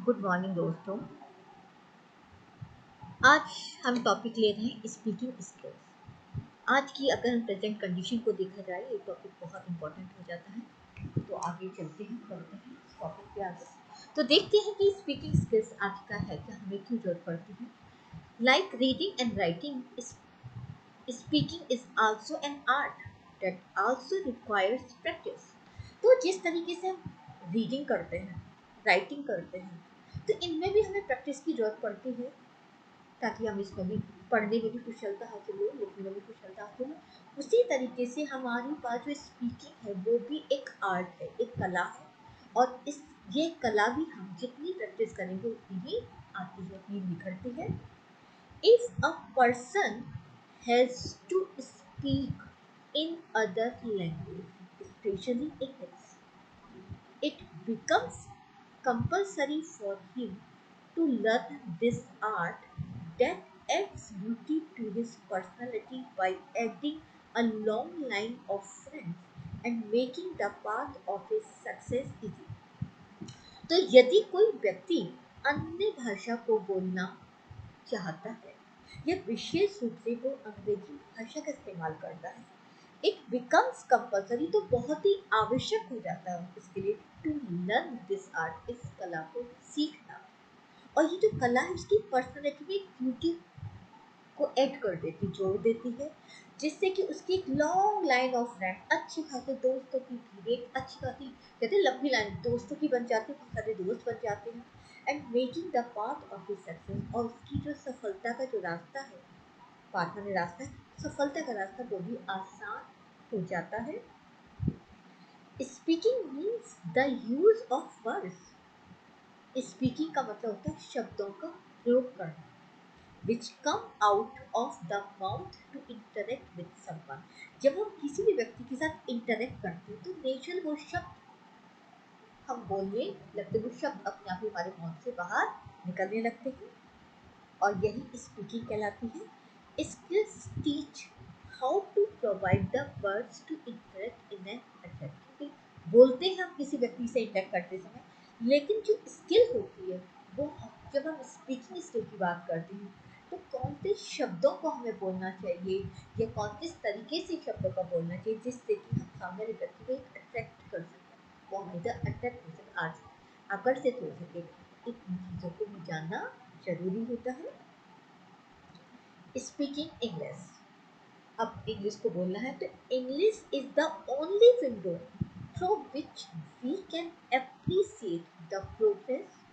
Good morning दोस्तों। आज हम टॉपिक ले रहे हैं स्पीकिंग स्किल्स। आज की अगर हम प्रेजेंट कंडीशन को देखा जाए ये टॉपिक बहुत इंपॉर्टेंट हो जाता है। तो आगे चलते हैं, बढ़ते हैं इस टॉपिक पे आगे। तो देखते हैं कि स्पीकिंग स्किल्स आज का है क्या, हमें क्यों जरूरत पड़ती है। Like reading and writing, speaking is also an art that also requires practice. तो जिस तरीके से हम रीडिंग करते हैं, राइटिंग करते हैं, तो इनमें भी हमें प्रैक्टिस की जरूरत पड़ती है ताकि हम इसमें भी पढ़ने में भी कुशलता हासिल हो, लिखने में भी कुशलता हासिल हो। उसी तरीके से हमारी पास जो स्पीकिंग है वो भी एक आर्ट है, एक कला है। और इस ये कला भी हम जितनी प्रैक्टिस करेंगे उतनी ही आती है, उतनी निखरती है। If a person has to speak in other language specially English, it becomes compulsory for him to learn this art that adds beauty to his personality by adding a long line of friends and making the path of his success easy. तो यदि कोई व्यक्ति अन्य भाषा को बोलना चाहता है या विशेष रूप से वो अंग्रेजी भाषा का इस्तेमाल करता है, इट बिकम्स कंपल्सरी, तो बहुत ही आवश्यक हो जाता है इसके लिए टू लर्न दिस आर्ट, इस कला को सीखना। और ये जो कला है उसकी पर्सनैलिटी में एक ब्यूटी को ऐड कर देती, जोड़ देती है, जिससे कि उसकी एक लॉन्ग लाइन ऑफ फ्रेंड, अच्छे खासे दोस्तों की भी एक अच्छी खासी, कहते हैं लंबी लाइन दोस्तों की बन जाती है, बहुत सारे दोस्त बन जाते हैं। And making the path of his success, और उसकी जो सफलता का जो रास्ता है, पाथ माने रास्ता है, सफलता का रास्ता वो भी आसान हो जाता है। Speaking means the use of words. Speaking का मतलब होता है शब्दों का प्रयोग करना, which come out of the mouth to interact with someone। जब हम किसी भी व्यक्ति के साथ इंटरेक्ट करते हैं तो नेचुरल वो शब्द हम बोलने लगते, वो शब्द अपने आप ही हमारे मुंह से बाहर निकलने लगते हैं, और यही स्पीकिंग कहलाती है। Skills teach how to provide the words to interact in an attack. बोलते हैं हम किसी व्यक्ति से इंटरेक्ट करते समय, लेकिन जो स्किल होती है वो जब हम स्पीकिंग स्किल की बात करते हैं तो कौन से शब्दों को हमें बोलना चाहिए या कौन किस तरीके से शब्दों का बोलना चाहिए जिससे कि हम सामने वाले व्यक्ति को एक अट्रैक्ट कर सकें, वो हमें अट्रैक्ट हो सके, आज आकर्षित हो सके। इन चीज़ों को भी जानना जरूरी होता है। स्पीकिंग इंग्लिश, अब इंग्लिश को बोलना है तो English is the only window through which we can appreciate the progress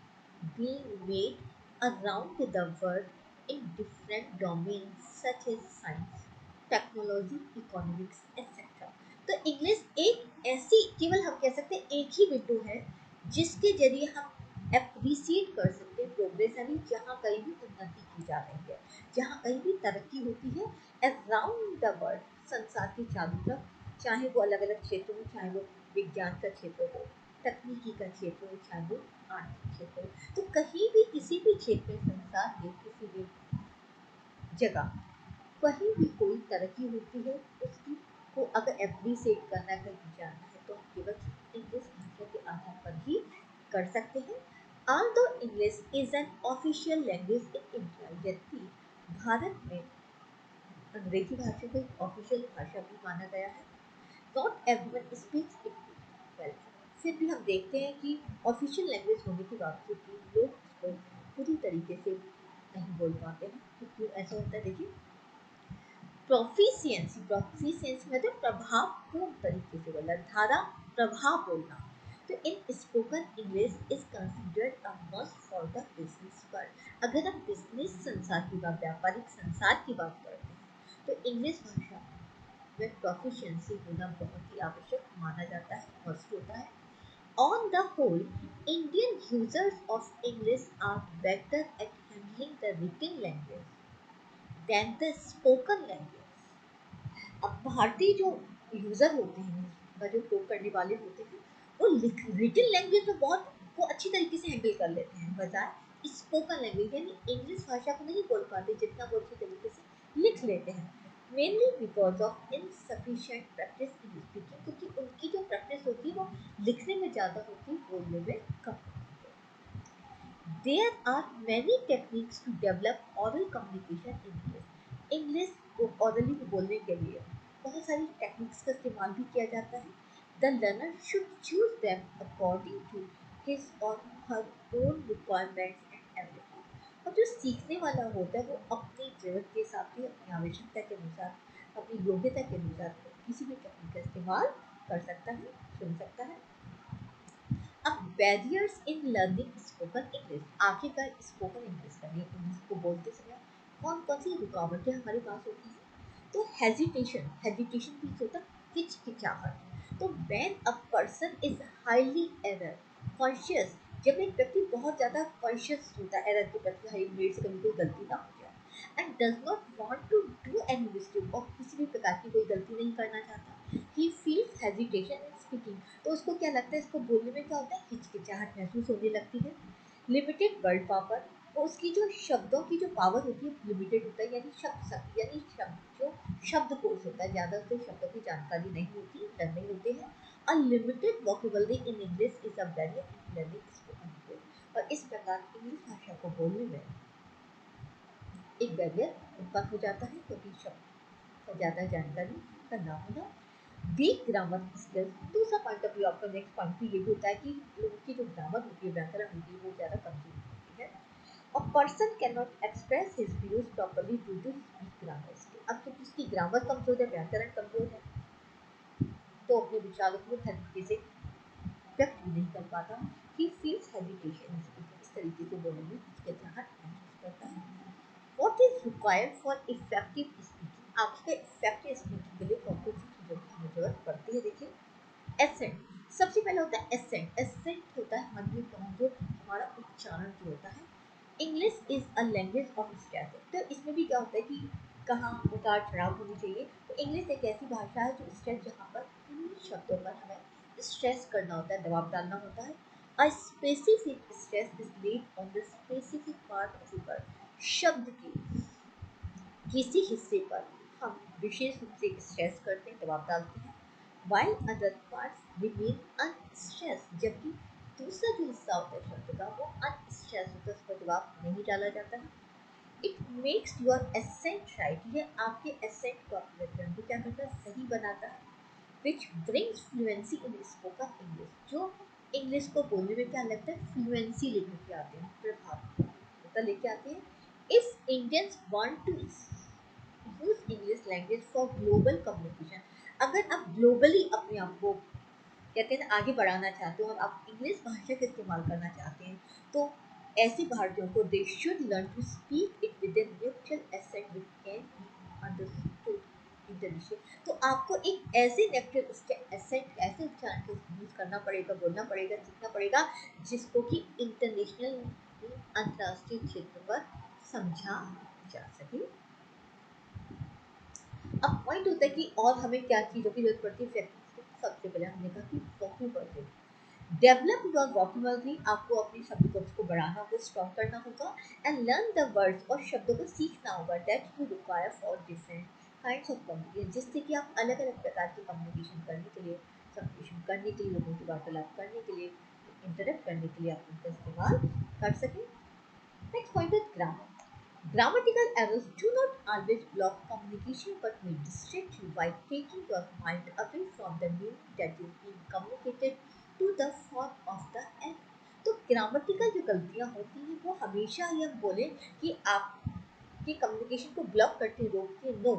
being made around the world in different domains such as science, technology, economics, etc. तो इंग्लिश एक ऐसी, केवल हम कह सकते हैं एक ही विंडो है जिसके जरिए हम एप्रिसिएट कर सकते हैं प्रोग्रेस, यानी जहाँ कहीं भी उन्नति की जा रही है, जहाँ कहीं भी तरक्की होती है अराउंड द वर्ल्ड, संसार के चारों तरफ, चाहे वो अलग अलग क्षेत्र हो, चाहे वो विज्ञान का क्षेत्र हो, तकनीकी का क्षेत्र हो, चाहे वो आर्थिक क्षेत्र हो, तो कहीं भी किसी भी क्षेत्र में संसार के किसी भी जगह कहीं भी कोई तरक्की होती है उसकी को अगर एप्रिसिएट करना, कहीं जाना है तो हम केवल इंग्लिश भाषा के आधार पर ही कर सकते हैं। Although English is an official language in India, यदि भारत में अंग्रेजी भाषा को एक ऑफिशियल भाषा भी माना गया है, not everyone speaks it well. फिर भी हम देखते हैं कि ऑफिशियल लैंग्वेज होने के बावजूद भी लोग उसको पूरी तरीके से नहीं बोल पाते हैं। तो क्यों ऐसा होता है, देखिए प्रोफिशिएंसी मतलब प्रभावपूर्ण तरीके से बोलना, धारा प्रभाव बोलना। तो इन spoken English is considered a must for the business world. अगर हम बिजनेस संसार की बात, व्यापारिक संसार की बात करते हैं तो इंग्लिश भाषा में प्रोफिशिएंसी होना बहुत ही आवश्यक माना जाता है, मस्ट होता है। On the whole, Indian users of English are better at handling the written language than the spoken language। अब भारतीय जो यूजर होते हैं या जो प्रयोग करने वाले होते हैं वो रिटन लैंग्वेज में बहुत को अच्छी तरीके से हैंडल कर लेते हैं, बजाय स्पोकन लैंग्वेज यानी इंग्लिश भाषा को नहीं बोल पाते जितना वो अच्छी तरीके से लिख लेते हैं। Mainly because of insufficient practice in speaking, क्योंकि उनकी जो प्रैक्टिस होती है वो लिखने में ज़्यादा होती है, बोलने में कम होती है। There are many techniques to develop oral communication in English. English को orally बोलने के लिए बहुत सारी टेक्निक्स का इस्तेमाल भी किया जाता है. The learner should choose them according to his or her own requirements and ability. और जो सीखने वाला होता है वो अपनी जरूरत के हिसाब से, अपनी आवश्यकता के अनुसार, अपनी योग्यता के अनुसार किसी भी टेक्निक का इस्तेमाल कर सकता है, सुन सकता है. अब barriers in learning spoken English. आखिरकार स्पोकन इंग्लिश करने इंग्लिश को बोलते समय कौन कौन सी रुकावटें हमारे पास होती हैं? तो हेजिटेशन भी होता है, हिचकिचाहट. तो when a person is highly error conscious, जब एक व्यक्ति बहुत ज़्यादा कॉन्शियस होता है एरर के प्रति, हाई मेरे से कभी कोई गलती ना हो जाए, and does not want to do any mistake, और किसी भी प्रकार की कोई गलती नहीं करना चाहता, he feels hesitation in speaking. तो उसको क्या लगता है, इसको बोलने में क्या होता है, हिचकिचाहट महसूस होने लगती है. लिमिटेड वर्ड पावर, वो उसकी जो शब्दों की जो पावर होती है लिमिटेड होता है, जो शब्द कोश होता है, ज़्यादा से शब्दों की जानकारी नहीं होती, डर नहीं होते हैं. Unlimited vocabulary in English is a barrier in learning spoken English. और इस प्रकार इंग्लिश भाषा को बोलने में एक बैरियर उत्पन्न हो जाता है, क्योंकि शब्द का ज़्यादा जानकारी का ना होना. Weak grammar skills. दूसरा पॉइंट ऑफ व्यू, आपका नेक्स्ट पॉइंट भी ये भी होता है कि लोगों की जो ग्रामर होती है, व्याकरण होती है, वो ज़्यादा कमजोर होती है. A person can not express his views properly due to weak grammar skill. अब क्योंकि उसकी ग्रामर कमजोर है, व्याकरण कमजोर है, तो अपने विचारों को तरीके से व्यक्त भी नहीं कर पाता. ही फील्स हेजिटेशन, इस तरीके से बोलने में हिचकिचाहट महसूस करता है. What is required for effective speaking? आपके effective speaking के लिए कौन कौन सी चीज़ों की हमें जरूरत पड़ती है? देखिए, एसेंट. सबसे पहले होता है एसेंट. एसेंट होता है हमारे लिए कौन, जो हमारा उच्चारण जो होता है. English is a language of stress. तो इसमें भी क्या होता है कि कहाँ उतार चढ़ाव होनी चाहिए. तो इंग्लिश एक ऐसी भाषा है जो स्ट्रेस, जहाँ पर इन शब्दों पर हमें स्ट्रेस करना होता है, दबाव डालना होता है. A specific stress is laid on the specific part of the word. शब्द के किसी हिस्से पर हम विशेष रूप से स्ट्रेस करते हैं, दबाव डालते हैं. while other parts remain unstressed, जबकि दूसरा जो हिस्सा होता है शब्द का वो unstressed होता है, उस पर दबाव नहीं डाला जाता है. It makes your accent right. ये आपके एसेंट को, आपके व्याकरण को क्या करता है, सही बनाता है. Which brings fluency in spoken English. जो इंग्लिश को बोलने में क्या लगता है, फ्लुएंसी लेकर के आते हैं, प्रभाव लेके आते हैं. If Indians want to use English language for global communication, अगर आप ग्लोबली अपने आप को कहते हैं आगे बढ़ाना चाहते हो और आप इंग्लिश भाषा का इस्तेमाल करना चाहते हैं, तो ऐसे भारतीयों को they should learn to speak it with a neutral accent which can be understood internationally. तो आपको एक ऐसे न्यूट्रल उसके एसेंट, ऐसे उच्चारण का यूज करना पड़ेगा, बोलना पड़ेगा, सीखना पड़ेगा, जिसको कि इंटरनेशनल, अंतर्राष्ट्रीय क्षेत्र पर समझा जा सके. अब पॉइंट होता है कि और हमें क्या चीज़ों की जरूरत पड़ती है. सबसे पहले हमने कहा कि वोकैबुलरी. Develop your vocabulary. आपको अपने शब्दकोश को बढ़ाना होगा, स्ट्रॉन्ग करना होगा. And learn the words. और शब्दों को सीखना होगा. That you require for different kinds of communication, जिससे कि आप अलग अलग प्रकार की कम्युनिकेशन करने के लिए, कम्युनिकेशन करने के लिए, लोगों की वार्तालाप करने के लिए, इंटरेक्ट करने के लिए आप उनका इस्तेमाल कर सकें. नेक्स्ट पॉइंट है grammar. Grammatical errors do not always block communication but may distract you by taking your mind away from the meaning that is being communicated to the form of the error. तो grammatical जो गलतियाँ होती हैं वो हमेशा ही हम बोले कि आपके कम्युनिकेशन को ब्लॉक करती, रोकती है, नो,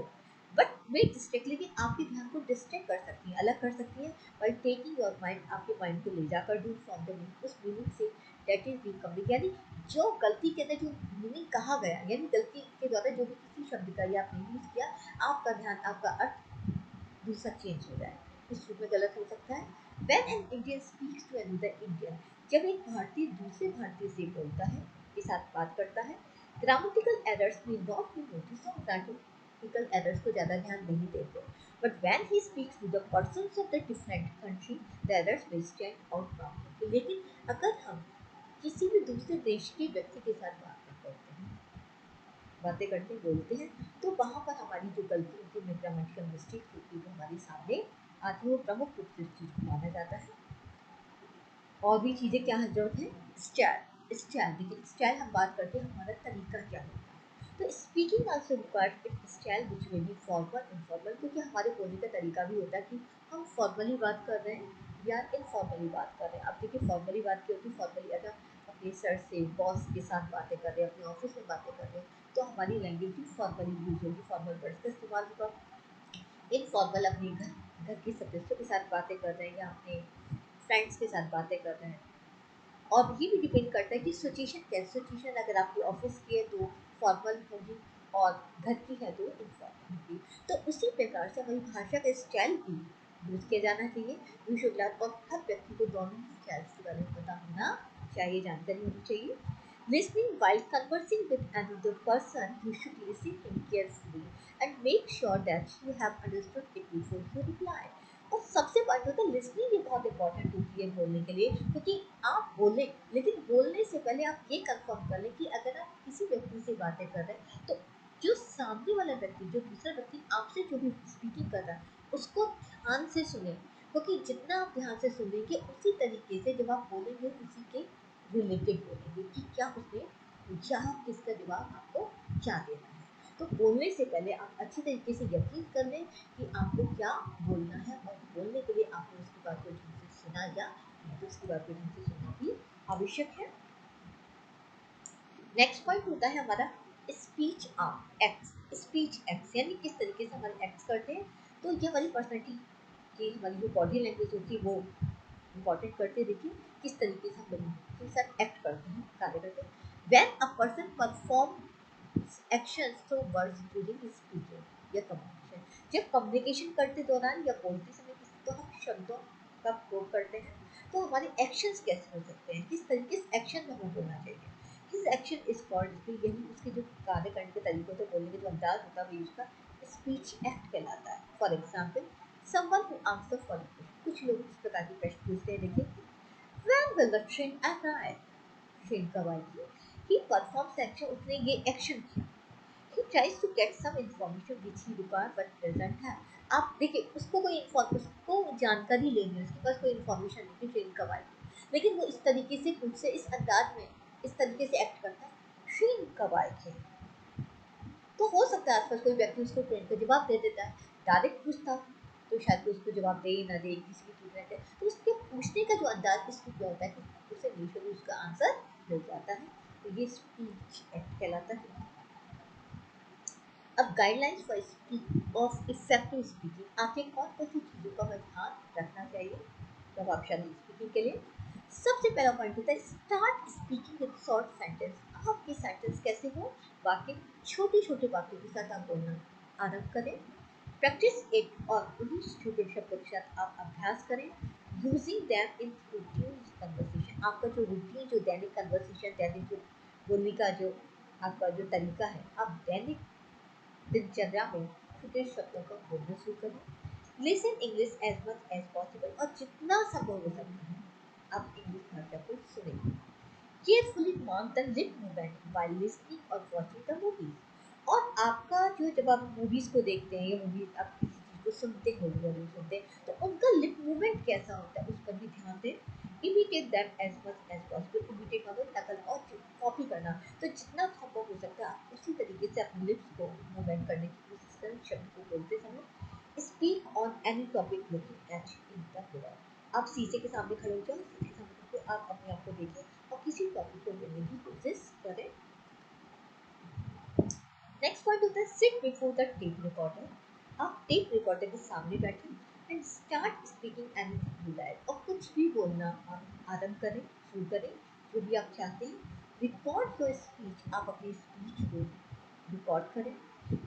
बट वे डिस्ट्रैक्ट, लेकिन आपके ध्यान को डिस्ट्रैक्ट कर सकती हैं, अलग कर सकती हैं, बाई टेकिंग योर माइंड, आपके माइंड को ले जाकर दूर फ्रॉम द मीनिंग, उस meaning say that is being communicate. यानी जो गलती के अंदर जो मीनिंग कहा गया, यानी गलती के द्वारा जो भी किसी शब्द का या आपने यूज किया, आपका ध्यान, आपका अर्थ दूसरा चेंज हो जाए, इस रूप में गलत हो सकता है. When an Indian speaks to another Indian, जब एक भारतीय दूसरे भारतीय से बोलता है, के साथ बात करता है, grammatical errors may not be noticed. और ग्रामेटिकल एरर्स को ज़्यादा ध्यान नहीं देते. But when he speaks to the persons of the different country, the errors will stand out prominently. लेकिन अगर हम किसी भी दूसरे देश के व्यक्ति के साथ बातें करते बोलते हैं, तो वहाँ पर हमारी जो गलती होती है, ग्रामेटिकल मिस्टेक होती है, वो हमारे सामने आती है. प्रमुख रूप से इस चीज़ को माना जाता है. और भी चीज़ें क्या जरूरत है, स्टाइल. स्टाइल, देखिए स्टाइल हम बात करते हैं हमारा तरीका क्या होता है। तो speaking also required it style which may be formal informal, क्योंकि हमारे बोलने का तरीका भी होता है कि हम फॉर्मली बात कर रहे हैं या इनफॉर्मली बात कर रहे हैं। अब देखिए फॉर्मली बात की होती है, फॉर्मली अगर अपने सर से बॉस के साथ बातें कर रहे हैं, अपने ऑफिस में बातें कर रहे हैं, तो हमारी लैंग्वेज भी फॉर्मली यूज होगी, फॉर्मल वर्ड्स का इस्तेमाल होगा। इनफॉर्मल अपने घर के सदस्यों के साथ बातें कर रहे हैं या अपने फ्रेंड्स के साथ बातें कर रहे हैं। और ये भी डिपेंड करता है कि सिचुएशन क्या है। सिचुएशन अगर आपकी ऑफिस की है तो फॉर्मल होगी और घर की है तो इनफॉर्मल होगी। तो उसी प्रकार से हमारी भाषा का स्टाइल भी यूज किया जाना चाहिए। वी शुड लर्न, और हर व्यक्ति को दोनों स्टाइल्स के बारे में पता होना चाहिए, जानकारी होनी चाहिए। Listening while conversing with another person, you should listen him carefully and make sure that you have understood it before you reply. और सबसे पॉइंट होता है लिसनिंग, भी बहुत इंपॉर्टेंट होती है बोलने के लिए, क्योंकि आप बोलें लेकिन बोलने से पहले आप ये कंफर्म कर लें कि अगर आप किसी व्यक्ति से बातें कर रहे हैं तो जो सामने वाला व्यक्ति, जो दूसरा व्यक्ति आपसे जो भी स्पीकिंग कर रहा है उसको ध्यान से सुने, क्योंकि जितना आप ध्यान से सुनेंगे उसी तरीके से जब आप बोलेंगे उसी के रिलेटेड बोलेंगे कि क्या उसने पूछा, किसका जवाब आपको क्या देना है। तो बोलने से पहले आप अच्छी तरीके से यकीन कर लें कि आपको क्या बोलना है, और बोलने के लिए आपने उसकी बात को ढंग से सुना या तो उसकी बात को ढंग से सुनना भी आवश्यक है। नेक्स्ट पॉइंट होता है हमारा स्पीच एक्ट्स। स्पीच एक्ट्स यानी किस तरीके से हमारे एक्ट्स करते हैं। तो ये हमारी पर्सनैलिटी की, हमारी जो बॉडी लैंग्वेज होती है वो इम्पॉर्टेंट करते हैं। देखिए किस तरीके से हम लोग के साथ एक्ट करते हैं, कार्य करते हैं। When a person perform actions through words during speaking या कम्युनिकेशन, जब कम्युनिकेशन करते दौरान या बोलते समय किसी तो हम शब्दों का प्रयोग करते हैं, तो हमारे एक्शंस कैसे हो सकते हैं, किस तरीके से एक्शन में हमें बोलना चाहिए। हिज एक्शन इज कॉल्ड, यही उसके जो कार्य करने के तरीके होते हैं, बोलने के जो अंदाज होता है वो उसका स्पीच एक्ट कहलाता है। For example someone who answer for कुछ लोग इस प्रकार के प्रश्न पूछते हैं। देखिए when will the train arrive, train कब आएगी। ही परफॉर्म्स एक्शन, उसने ये एक्शन किया। He tries to get some information which he require but doesn't have. आप देखिए उसको कोई उसको जानकारी लेनी है, उसके पास कोई इन्फॉर्मेशन नहीं कि ट्रेन कब आएगी, लेकिन वो इस तरीके से मुझसे इस अंदाज में इस तरीके से एक्ट करता है, ट्रेन कब आएगी। तो हो सकता है आसपास कोई व्यक्ति उसको ट्रेन का जवाब दे देता है, डायरेक्ट पूछता तो शायद उसको जवाब दे ना दे, किसी की ट्रीटमेंट है, तो उसके पूछने का जो अंदाज इसमें क्या होता है कि उसे इनिशियली उसका आंसर मिल जाता है। तो ये स्पीच एक्ट कहलाता है। अब guidelines for speak of effective speaking, आखिर कौन कौन सी चीज़ों का हमें ध्यान रखना चाहिए प्रभावशाली स्पीकिंग के लिए। सबसे पहला पॉइंट होता है start speaking with short sentence. आपके सेंटेंस कैसे हो, वाक्य छोटे छोटे वाक्यों के साथ आप बोलना आरंभ करें। प्रैक्टिस इट, और उन्हीं छोटे शब्दों के साथ आप अभ्यास करें। Using them in routine conversation, आपका जो रूटीन, जो दैनिक कन्वर्सेशन, दैनिक जो बोलने का जो आपका जो तरीका है, आप दैनिक दिनचर्या में छोटे शब्दों का बोलना शुरू करें। Listen English as much as possible, और जितना संभव हो सकता है आप इंग्लिश भाषा को सुनें। Carefully mark the lip movement while listening और वॉचिंग द मूवीज, और आपका जो जब आप मूवीज को देखते हैं या मूवीज आप किसी चीज को सुनते हैं, ऑडियो सुनते हैं, तो उनका लिप मूवमेंट कैसा होता है उस पर भी ध्यान दें। Imitate them as much as possible, imitate मतलब नकल और कॉपी करना, तो जितना संभव हो सकता है आप उसी तरीके से अपने लिप्स को मूवमेंट करने की कोशिश करें शब्द को बोलते समय। Speak on any topic looking at in the mirror, आप शीशे के सामने खड़े हो जाओ, शीशे के सामने तो आप अपने आप को देखिए और किसी टॉपिक को बोलने की कोशिश करें। नेक्स्ट पॉइंट होता है sit before the tape recorder, आप टेप रिकॉर्डर के सामने बैठे and start speaking anything you like, और कुछ भी बोलना आप आरंभ करें, शुरू करें जो भी आप चाहते हैं। रिकॉर्ड योर स्पीच, आप अपनी स्पीच को रिकॉर्ड करें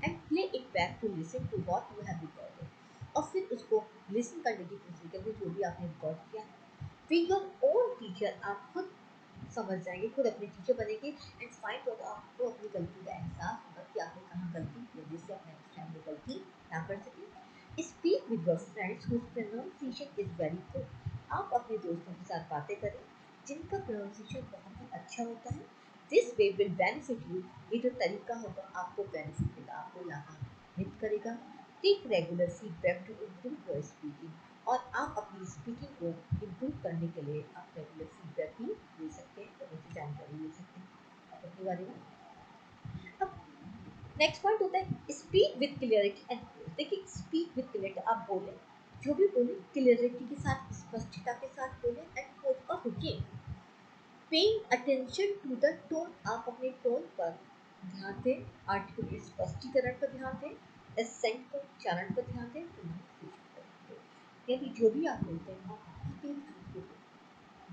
and play it back to listen to what you have recorded, और फिर उसको लिसन करने की कोशिश करें जो भी आपने रिकॉर्ड किया है। बी योर ओन टीचर, आप खुद समझ जाएंगे, खुद अपने टीचर बनेंगे एंड फाइंड आउट, आपको अपनी गलती का एहसास होगा कि आपने कहाँ गलती की है, जिससे आप नेक्स्ट टाइम वो गलती ना कर सकें। Speak with your friends whose pronunciation is very good, आप अपने दोस्तों के साथ बातें करें जिनका प्रोनाउंसिएशन बहुत ही अच्छा होता है। This way will benefit you, ये जो तरीका होगा आपको बेनिफिट देगा, आपको लाभान्वित करेगा। Take regular feedback to improve your speaking, और आप अपनी स्पीकिंग को इम्प्रूव करने के लिए आप रेगुलर फीडबैक भी ले सकते हैं और उनसे जानकारी ले सकते हैं आप अपने बारे में। अब नेक्स्ट पॉइंट होता है speak with clarity and force. देखिए स्पीक विद क्लियरिटी, आप बोले जो भी बोले क्लियरिटी के साथ, स्पष्टता के साथ बोले एंड फोर्स, और रुकिए paying attention to the tone, आप अपने टोन पर ध्यान दें, आर्टिकल के स्पष्टीकरण पर ध्यान दें, एसेंट पर, उच्चारण पर ध्यान दें, प्रोनाउंसिएशन पर ध्यान दें। यानी जो भी आप बोलते हैं आप बहुत ही ध्यान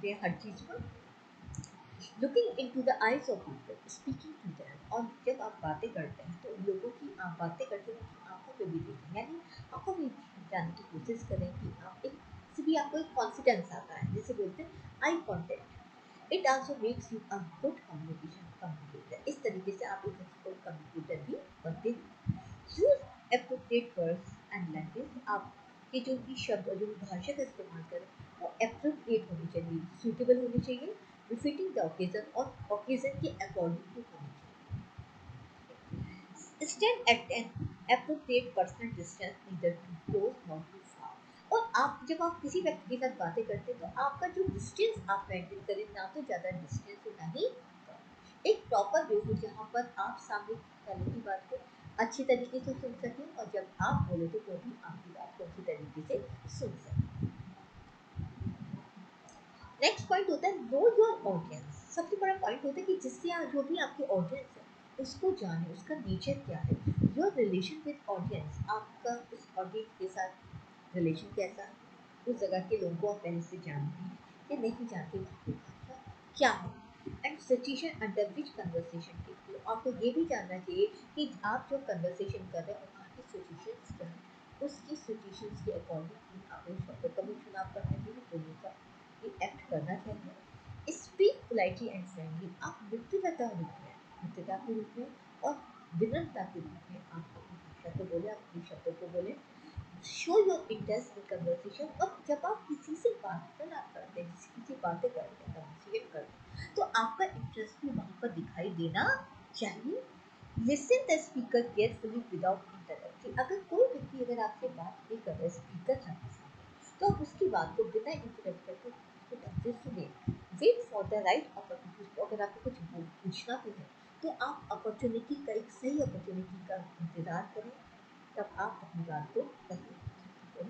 दें हर चीज पर। Looking into the eyes of people, speaking to them, और जब आप बातें करते हैं तो लोगों की, आप बातें करते हैं उनकी आंखों में भी देखें, यानी आंखों में जानने की कोशिश करें कि आप एक से भी आपको एक कॉन्फिडेंस आता है, जिसे बोलते हैं eye contact. It also makes you a good communicator, इस तरीके से आप एक अच्छे कम्युनिकेटर भी बनते हैं। Use appropriate words and language, आप के जो भी शब्द और जो भी भाषा का इस्तेमाल करें वो एप्रोप्रिएट होनी चाहिए, सूटेबल होनी चाहिए, befitting the occasion और occasion के according to होनी चाहिए। Stand at an appropriate personal distance, neither too close nor too far। और आप जब आप किसी व्यक्ति के साथ बातें करते हैं तो आपका जो डिस्टेंस आप मेंटेन करें, ना तो ज़्यादा डिस्टेंस हो ना ही एक प्रॉपर वे हो जहाँ पर आप सामने वाले की बात को अच्छी तरीके से सुन सकें और जब आप बोले तो वो भी आपकी बात को अच्छी तरीके से सुन सकें। नेक्स्ट पॉइंट होता है नो योर ऑडियंस। सबसे बड़ा पॉइंट होता है कि जिससे जो भी आपके ऑडियंस है उसको जाने, उसका नेचर क्या है, योर रिलेशन विद ऑडियंस, आपका उस ऑडियंस के साथ रिलेशन कैसा है, उस जगह के लोगों को आप पहले से जानते हैं या नहीं जानते, वहाँ पे आपका क्या है, and situation under which conversation take place. आपको ये भी जानना चाहिए कि आप जो कन्वर्सेशन कर रहे हैं वहाँ की सिचुएशंस क्या है, उसकी सिचुएशंस के अकॉर्डिंग आपको शब्दों का भी चुनाव करना चाहिए, बोलने का एक्ट करना चाहिए। स्पीक पोलाइटली एंड फ्रेंडली, आप मित्रता रूप में, मित्रता के रूप में और विनम्रता के रूप में आप अपनी भाषा को बोले, अपने शब्दों को बोले। Show your interest in conversation, और जब आप किसी से वार्तालाप करते हैं, किसी से बातें करते हैं, कन्वर्सेशन करते हैं, तो आपका इंटरेस्ट भी वहाँ पर दिखाई देना चाहिए। Listen the speaker carefully without interrupting, अगर कोई व्यक्ति अगर आपसे बात नहीं कर रहा है, स्पीकर है तो आप उसकी बात को बिना इंटरप्ट करके उसको ढंग से सुने। Wait for the right opportunity, अगर आपको कुछ पूछना भी है तो आप अपॉर्चुनिटी का, एक सही अपॉर्चुनिटी का इंतजार करें, तब आप अपनी बात को कहें।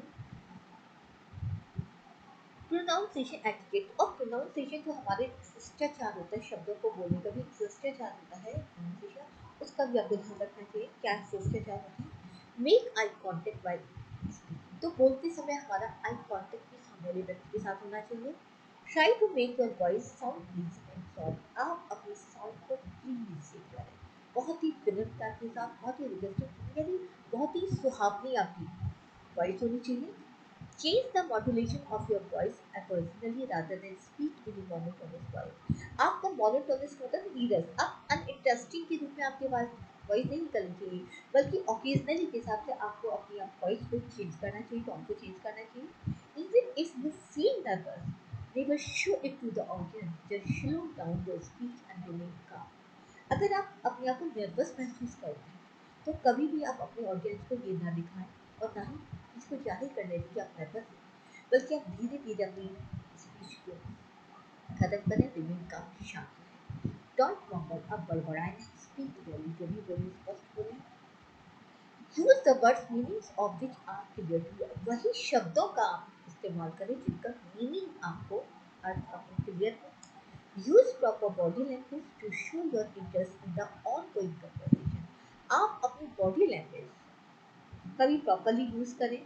प्रोनाउंसिएशन एटिकेट, और प्रोनाउंसिएशन जो हमारे शिष्टाचार होता है, शब्दों को बोलने का भी एक शिष्टाचार होता है, प्रोनाउंसिएशन उसका भी आपको ध्यान रखना चाहिए क्या शिष्टाचार होता है। Make eye contact while speaking, तो बोलते समय हमारा आई कॉन्टेक्ट भी सामने वाले व्यक्ति के साथ होना चाहिए। Try to make your voice sound pleasing and soft, आप अपने साउंड को प्लीज से करें, बहुत ही विनम्रता के साथ, बहुत ही रिक्वेस्ट, यानी बहुत ही सुहावनी आपकी वॉइस होनी चाहिए। Change the modulation of your voice occasionally rather than speak in a monotonous voice। आपका monotonous मतलब नीरस, आप uninteresting के रूप में आपके पास वॉइस नहीं निकलनी चाहिए, बल्कि occasionally के हिसाब से आपको अपनी वॉइस को चेंज करना चाहिए, टोन को चेंज करना चाहिए। Even if you feel nervous, never show it to the audience, just slow down your speech and remain calm। अगर आप अपने आप को नर्वस महसूस करते हैं तो कभी भी आप अपने ऑडियंस को ये ना दिखाएं और ना ही इसको जाहिर करने दीजिए आप नर्वस हैं, बल्कि आप धीरे धीरे अपनी स्पीच को खत्म करें, रिमेन काम शांत रहें, डोंट मम्बल, आप बड़बड़ाएं, स्पीक क्लियरली, जो भी बोले स्पष्ट बोलें। Use the words meanings of which are clear to you, वही शब्दों का इस्तेमाल करें जिनका मीनिंग आपको, अर्थ आपको क्लियर है। Use proper body language to show your interest in the ongoing conversation, आप अपनी बॉडी लैंग्वेज कभी प्रॉपरली यूज करें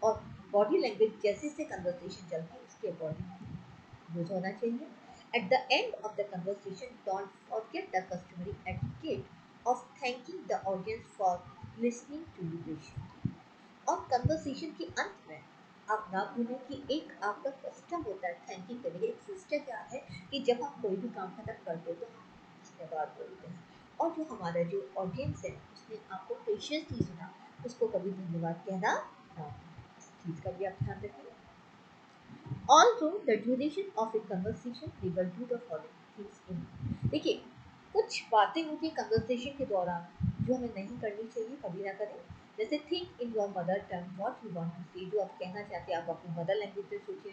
और बॉडी लैंग्वेज जैसे से कन्वर्सेशन चलती है उसके अकॉर्डिंग यूज होना चाहिए। At the end of the conversation don't forget the customary etiquette of thanking the audience for listening to you patiently, और कन्वर्सेशन के अंत में आप ना भूलें कि एक आपका कस्टम होता है थैंकिंग करने का, एक सिस्टम क्या है कि जब आप कोई भी काम खत्म करते हो तो धन्यवाद बोलते हैं, और जो हमारा जो ऑडियंस है उसने आपको पेशेंसली सुना, उसको कभी धन्यवाद कहना ना, इस चीज़ का भी आप ध्यान रखें। Also the duration of a conversation we will do the following things in, देखिए कुछ बातें होती है कन्वर्सेशन के दौरान जो हमें नहीं करनी चाहिए, कभी ना करें। जैसे think in your mother tongue what you want to say, जो आप कहना चाहते हैं आप अपनी मदर लैंग्वेज में सोचिए,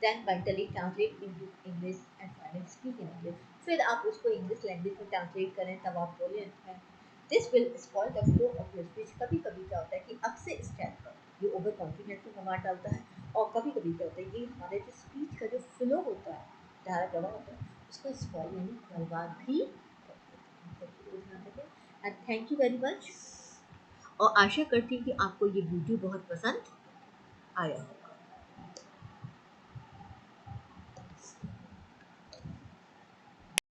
then mentally translate into English and finally speak in English, फिर आप उसको इंग्लिश लैंग्वेज में ट्रांसलेट करें तब आप बोलें। This will spoil the flow of your speech. कभी कभी क्या होता है कि अब से स्टार्ट कर ये ओवर कॉन्फिडेंस में हमारा डालता है, और कभी कभी क्या होता है ये हमारे जो स्पीच का जो फ्लो होता है, धारा प्रवाह होता है, उसको स्पॉइल यानी बर्बाद भी and thank you very much, और आशा करती हूँ कि आपको ये वीडियो बहुत पसंद आया हो।